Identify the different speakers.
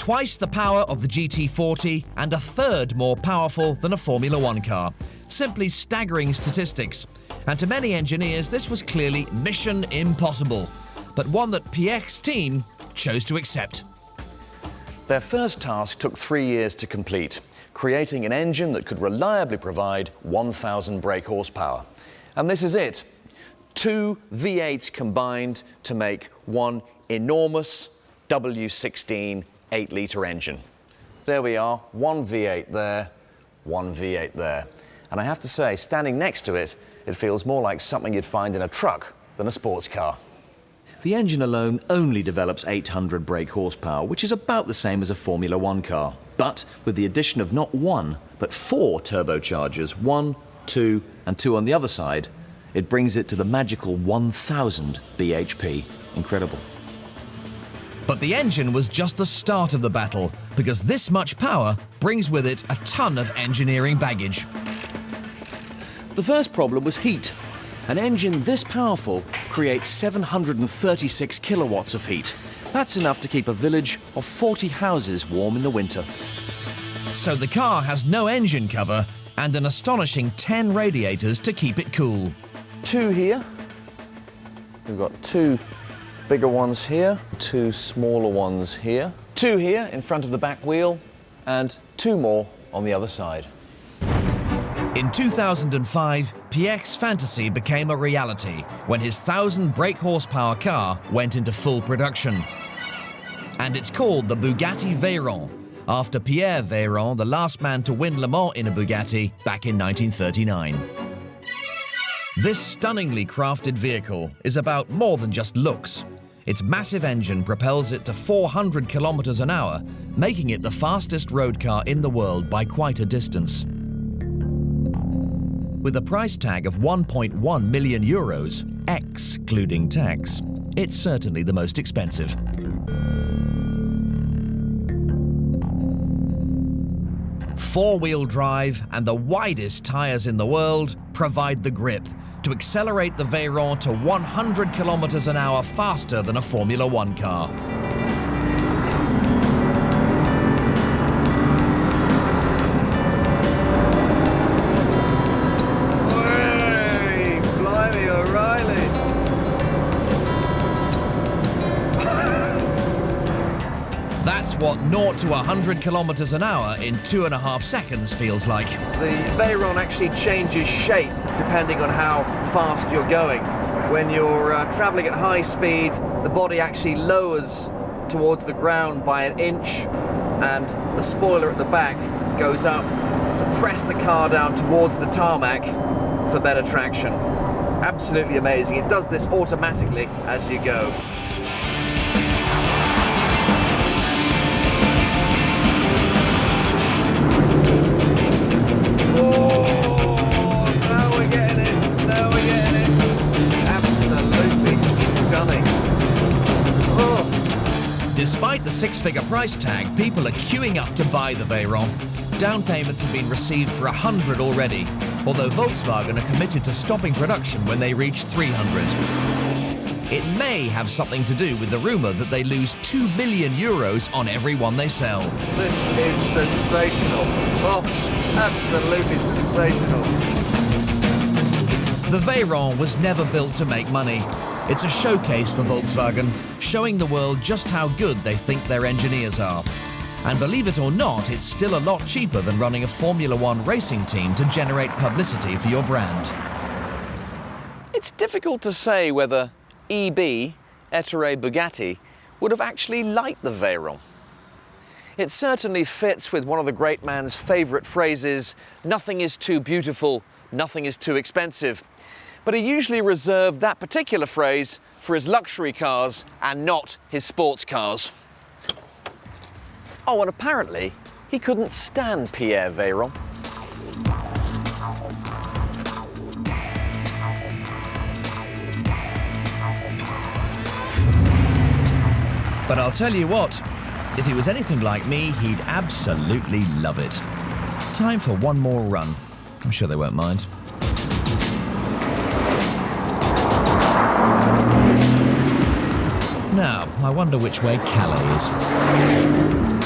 Speaker 1: twice the power of the GT40 and a third more powerful than a Formula One car. Simply staggering statistics. And to many engineers, this was clearly mission impossible, but one that Piech's team chose to accept.
Speaker 2: Their first task took 3 years to complete, creating an engine that could reliably provide 1,000 brake horsepower. And this is it. 2 V8s combined to make one enormous W16 8-litre engine. There we are, 1 V8 there, 1 V8 there. And I have to say, standing next to it, it feels more like something you'd find in a truck than a sports car. The engine alone only develops 800 brake horsepower, which is about the same as a Formula One car. But with the addition of not 1, but 4 turbochargers, 1, 2 and 2 on the other side, it brings it to the magical 1,000 bhp. Incredible.
Speaker 1: But the engine was just the start of the battle, because this much power brings with it a ton of engineering baggage.
Speaker 2: The first problem was heat. An engine this powerful creates 736 kilowatts of heat. That's enough to keep a village of 40 houses warm in the winter.
Speaker 1: So the car has no engine cover and an astonishing 10 radiators to keep it cool.
Speaker 2: 2 here. We've got 2 bigger ones here, 2 smaller ones here, 2 here in front of the back wheel, and 2 more on the other side.
Speaker 1: In 2005, Piech's fantasy became a reality when his 1,000 brake horsepower car went into full production. And it's called the Bugatti Veyron, after Pierre Veyron, the last man to win Le Mans in a Bugatti back in 1939. This stunningly crafted vehicle is about more than just looks. Its massive engine propels it to 400 kilometers an hour, making it the fastest road car in the world by quite a distance. With a price tag of 1.1 million euros, excluding tax, it's certainly the most expensive. Four-wheel drive and the widest tyres in the world provide the grip to accelerate the Veyron to 100 kilometers an hour faster than a Formula One car. That's what 0 to 100 kilometers an hour in 2.5 seconds feels like.
Speaker 3: The Veyron actually changes shape depending on how fast you're going. When you're traveling at high speed, the body actually lowers towards the ground by 1 inch, and the spoiler at the back goes up to press the car down towards the tarmac for better traction. Absolutely amazing. It does this automatically as you go.
Speaker 1: Despite the 6-figure price tag, people are queuing up to buy the Veyron. Down payments have been received for 100 already, although Volkswagen are committed to stopping production when they reach 300. It may have something to do with the rumour that they lose 2 million euros on every one they sell.
Speaker 3: This is sensational. Oh, absolutely sensational.
Speaker 1: The Veyron was never built to make money. It's a showcase for Volkswagen, showing the world just how good they think their engineers are. And believe it or not, it's still a lot cheaper than running a Formula One racing team to generate publicity for your brand.
Speaker 2: It's difficult to say whether EB, Ettore Bugatti, would have actually liked the Veyron. It certainly fits with one of the great man's favourite phrases, "Nothing is too beautiful, nothing is too expensive." But he usually reserved that particular phrase for his luxury cars and not his sports cars. Oh, and apparently he couldn't stand Pierre Veyron.
Speaker 1: But I'll tell you what, if he was anything like me, he'd absolutely love it. Time for one more run. I'm sure they won't mind. Now, I wonder which way Calais is.